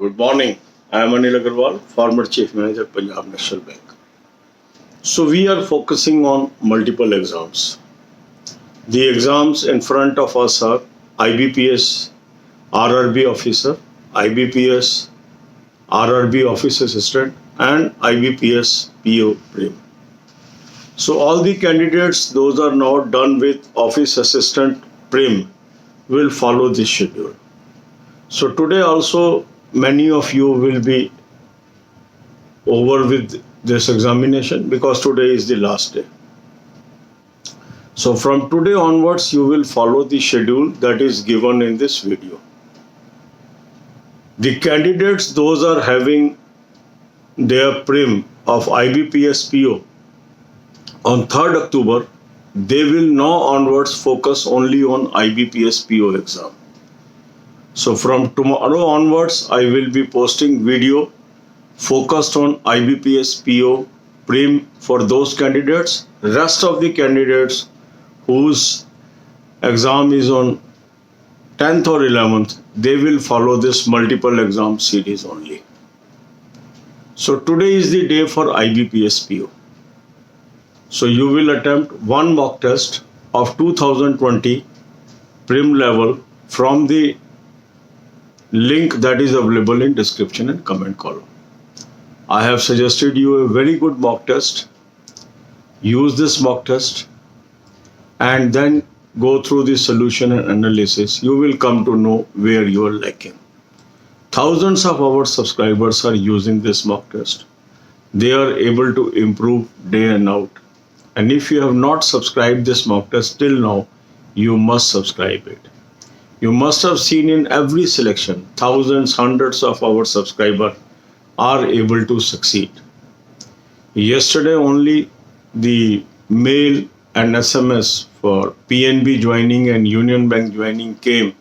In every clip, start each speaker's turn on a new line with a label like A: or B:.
A: Good morning. I am Anil Agarwal, former Chief Manager, Punjab National Bank. So we are focusing on multiple exams. The exams in front of us are IBPS RRB officer, IBPS RRB office assistant, and IBPS PO prim. So all the candidates, those are now done with office assistant prim, will follow this schedule. So today also many of you will be over with this examination because today is the last day. So from today onwards you will follow the schedule that is given in this video. The candidates, those are having their prim of IBPS PO on 3rd October, they will now onwards focus only on IBPS PO exam. So from tomorrow onwards, I will be posting video focused on IBPS PO prim for those candidates. Rest of the candidates whose exam is on 10th or 11th, they will follow this multiple exam series only. So today is the day for IBPS PO. So you will attempt one mock test of 2020 prim level from the link that is available in description and comment column. I have suggested you a very good mock test. Use this mock test and then go through the solution and analysis. You will come to know where you are lacking. Thousands of our subscribers are using this mock test. They are able to improve day and out. And if you have not subscribed this mock test till now, you must subscribe it. You must have seen in every selection, thousands, hundreds of our subscribers are able to succeed. Yesterday only the mail and SMS for PNB joining and Union Bank joining came,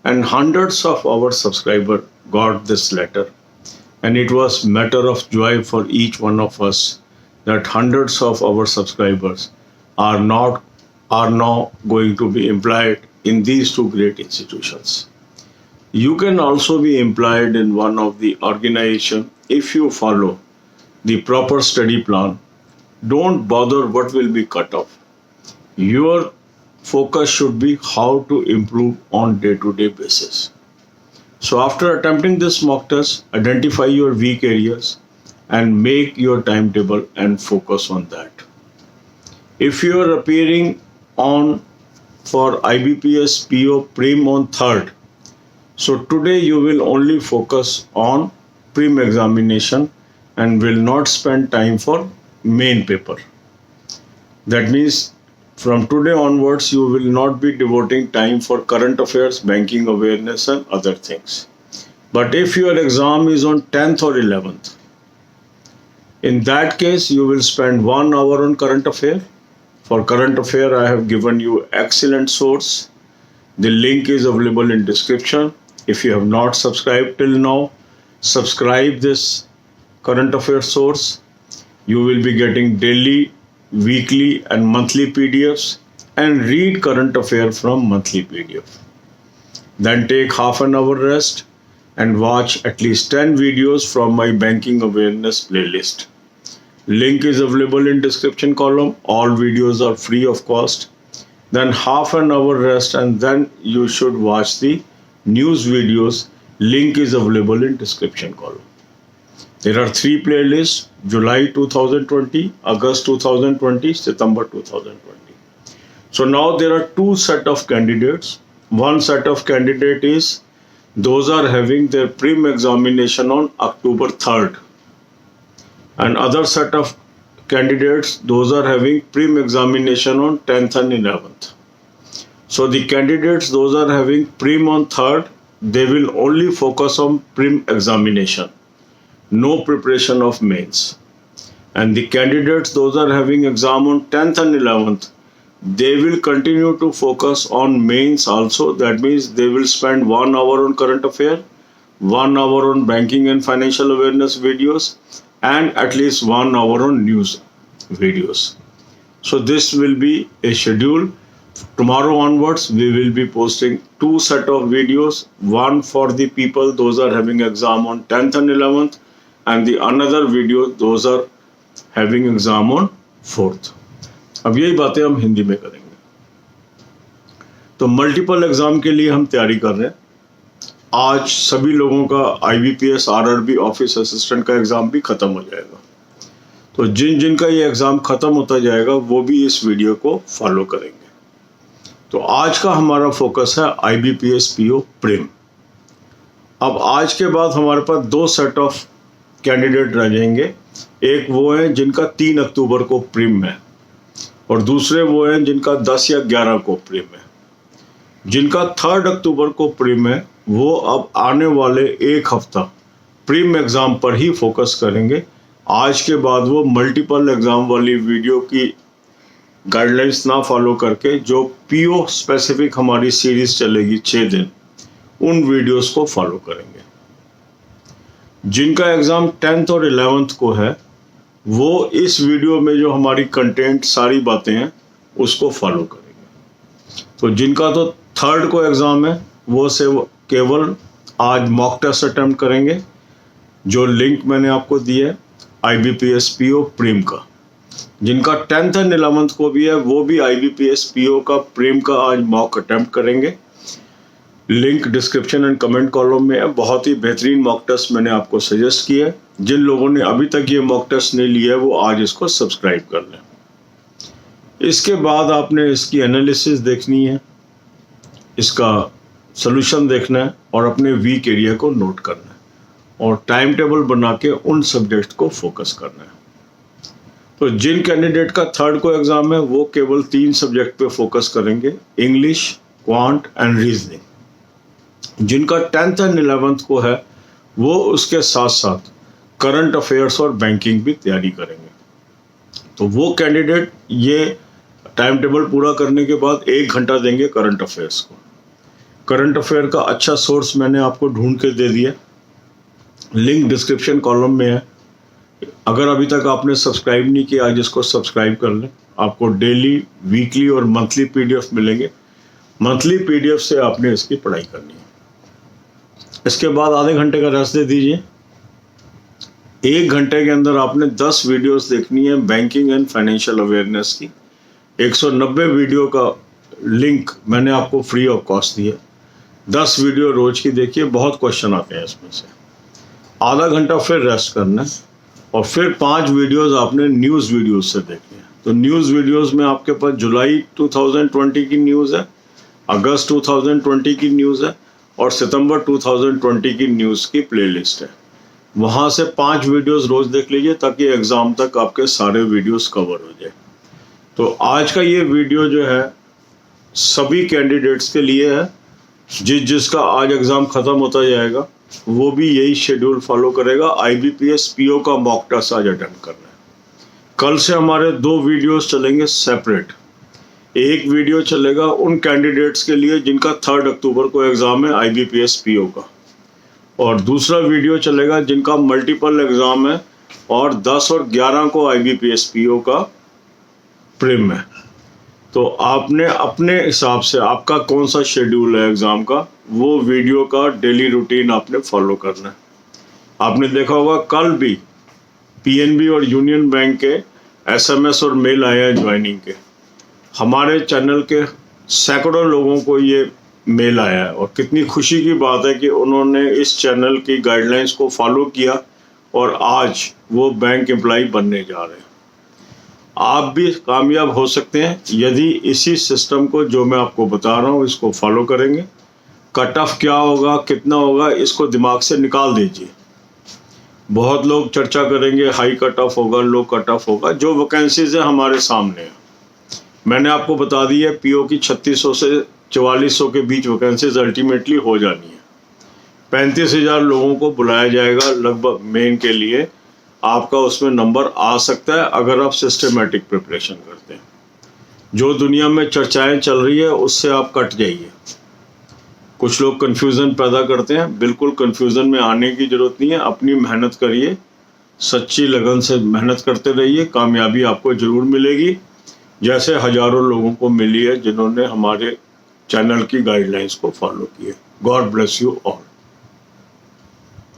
A: and hundreds of our subscribers got this letter. And it was matter of joy for each one of us that hundreds of our subscribers are now going to be employed in these two great institutions. You can also be employed in one of the organizations if you follow the proper study plan. Don't bother what will be cut off. Your focus should be how to improve on day-to-day basis. So after attempting this mock test, identify your weak areas and make your timetable and focus on that. If you are appearing on for IBPS PO prim on 3rd, so today you will only focus on prim examination and will not spend time for main paper. That means from today onwards you will not be devoting time for current affairs, banking awareness and other things. But if your exam is on 10th or 11th, in that case you will spend 1 hour on current affair. For current affair, I have given you excellent source. The link is available in description. If you have not subscribed till now, subscribe this current affair source. You will be getting daily, weekly and monthly PDFs and read current affair from monthly PDF. Then take half an hour rest and watch at least 10 videos from my banking awareness playlist. Link is available in description column. All videos are free of cost. Then half an hour rest and then you should watch the news videos. Link is available in description column. There are 3 playlists: July 2020, August 2020, September 2020. So now there are 2 set of candidates. One set of candidate is those are having their prim examination on October 3rd. And other set of candidates, those are having prim examination on 10th and 11th. So the candidates, those are having prim on 3rd, they will only focus on prim examination, no preparation of mains. And the candidates, those are having exam on 10th and 11th, they will continue to focus on mains also. That means they will spend 1 hour on current affair, 1 hour on banking and financial awareness videos, and at least 1 hour on news videos. So this will be a schedule tomorrow onwards we will be posting 2 set of videos, one for the people those are having exam on 10th and 11th, and the another video those are having exam on 4th. अब यही बातें हम हिंदी में करेंगे। तो multiple exam के लिए हम तैयारी कर रहे हैं। आज सभी लोगों का IBPS RRB ऑफिस असिस्टेंट का एग्जाम भी खत्म हो जाएगा। तो जिन जिन का ये एग्जाम खत्म होता जाएगा वो भी इस वीडियो को फॉलो करेंगे। तो आज का हमारा फोकस है IBPS PO प्रीम। अब आज के बाद हमारे पास 2 सेट ऑफ कैंडिडेट रह जाएंगे। एक वो हैं जिनका 3 अक्टूबर को प्रीम है और दूसरे वो हैं जिनका 10 या 11 को प्रीम है। जिनका 3 अक्टूबर को प्रीम है वो अब आने वाले एक हफ्ता प्रीम एग्ज़ाम पर ही फोकस करेंगे। आज के बाद वो मल्टीपल एग्ज़ाम वाली वीडियो की गाइडलाइंस ना फॉलो करके जो PO स्पेसिफिक हमारी सीरीज चलेगी 6 दिन, उन वीडियोस को फॉलो करेंगे। जिनका एग्ज़ाम 10th और 11th को है वो इस वीडियो में जो हमारी कंटेंट सारी बातें हैं उसको फॉलो करेंगे। तो जिनका तो 3rd को एग्ज़ाम है वो से केवल आज मॉक टेस्ट अटेम्प्ट करेंगे। जो लिंक मैंने आपको दिया है IBPS PO प्रीम का। जिनका 10th एंड 11th को भी है वो भी IBPS PO का प्रीम का आज मॉक अटेम्प्ट करेंगे। Link description and comment column में है। बहुत ही बेहतरीन मॉक टेस्ट मैंने आपको सजेस्ट किया है। जिन लोगों ने अभी तक ये मॉक टेस्ट नहीं लिया है वो आज इसको सब्सक्राइब कर लें। इसके बाद आपने इसकी एनालिसिस देखनी है, इसका सॉल्यूशन देखना है और अपने वीक एरिया को नोट करना है और टाइम टेबल बना के उन सब्जेक्ट को फोकस करना है। तो जिन कैंडिडेट का 3rd को एग्ज़ाम है वो केवल 3 सब्जेक्ट पे फोकस करेंगे, इंग्लिश, क्वांट एंड रीजनिंग। जिनका 10th एंड 11th को है वो उसके साथ साथ करंट अफेयर्स और बैंकिंग भी तैयारी करेंगे। तो वो कैंडिडेट ये टाइम टेबल पूरा करने के बाद 1 घंटा देंगे करंट अफेयर्स को। करंट अफेयर का अच्छा सोर्स मैंने आपको ढूंढ के दे दिया, लिंक डिस्क्रिप्शन कॉलम में है। अगर अभी तक आपने सब्सक्राइब नहीं किया आज इसको सब्सक्राइब कर लें। आपको डेली, वीकली और मंथली PDF मिलेंगे। मंथली PDF से आपने इसकी पढ़ाई करनी है। इसके बाद आधे घंटे का रेस्ट दे दीजिए। 1 घंटे के अंदर आपने 10 वीडियोस देखनी है बैंकिंग एंड फाइनेंशियल अवेयरनेस की। 190 वीडियो का लिंक मैंने आपको फ्री ऑफ कॉस्ट दिया। 10 वीडियो रोज की देखिए, बहुत क्वेश्चन आते हैं इसमें से। आधा घंटा फिर रेस्ट करना है और फिर 5 वीडियोस आपने न्यूज़ वीडियोस से देखनी है। तो न्यूज़ वीडियोस में आपके पास जुलाई 2020 की न्यूज़ है, अगस्त 2020 की न्यूज़ है और सितंबर 2020 की न्यूज़ की प्लेलिस्ट है। वहाँ से 5 वीडियोस रोज देख लीजिए ताकि एग्ज़ाम तक आपके सारे वीडियोस कवर हो जाए। तो आज का ये वीडियो जो है सभी कैंडिडेट्स के लिए है। जिसका आज एग्ज़ाम ख़त्म होता जाएगा वो भी यही शेड्यूल फॉलो करेगा। IBPS PO का मॉक टेस्ट आज अटेम्प्ट करना है। कल से हमारे 2 वीडियोस चलेंगे सेपरेट। एक वीडियो चलेगा उन कैंडिडेट्स के लिए जिनका 3rd अक्टूबर को एग्ज़ाम है IBPS PO का, और दूसरा वीडियो चलेगा जिनका मल्टीपल एग्ज़ाम है और 10 और 11 को IBPS PO का प्रीम है। तो आपने अपने हिसाब से आपका कौन सा शेड्यूल है एग्ज़ाम का वो वीडियो का डेली रूटीन आपने फॉलो करना है। आपने देखा होगा कल भी PNB और यूनियन बैंक के SMS और मेल आए हैं ज्वाइनिंग के। हमारे चैनल के सैकड़ों लोगों को ये मेल आया है और कितनी खुशी की बात है कि उन्होंने इस चैनल की गाइडलाइंस को फॉलो किया और आज वो बैंक एम्प्लॉय बनने जा रहे हैं। आप भी कामयाब हो सकते हैं यदि इसी सिस्टम को जो मैं आपको बता रहा हूँ इसको फॉलो करेंगे। कट ऑफ क्या होगा, कितना होगा, इसको दिमाग से निकाल दीजिए। बहुत लोग चर्चा करेंगे हाई कट ऑफ होगा, लो कट ऑफ होगा। जो वैकेंसीज है हमारे सामने है, मैंने आपको बता दी है PO की 3600 से 4400 के बीच वैकेंसीज अल्टीमेटली हो जानी है। 35,000 लोगों को बुलाया जाएगा लगभग मेन के लिए। आपका उसमें नंबर आ सकता है अगर आप सिस्टमेटिक प्रिपरेशन करते हैं। जो दुनिया में चर्चाएं चल रही है उससे आप कट जाइए। कुछ लोग कन्फ्यूज़न पैदा करते हैं, बिल्कुल कन्फ्यूज़न में आने की ज़रूरत नहीं है। अपनी मेहनत करिए, सच्ची लगन से मेहनत करते रहिए, कामयाबी आपको ज़रूर मिलेगी। जैसे हजारों लोगों को मिली है जिन्होंने हमारे चैनल की गाइडलाइंस को फॉलो किए। God bless you all.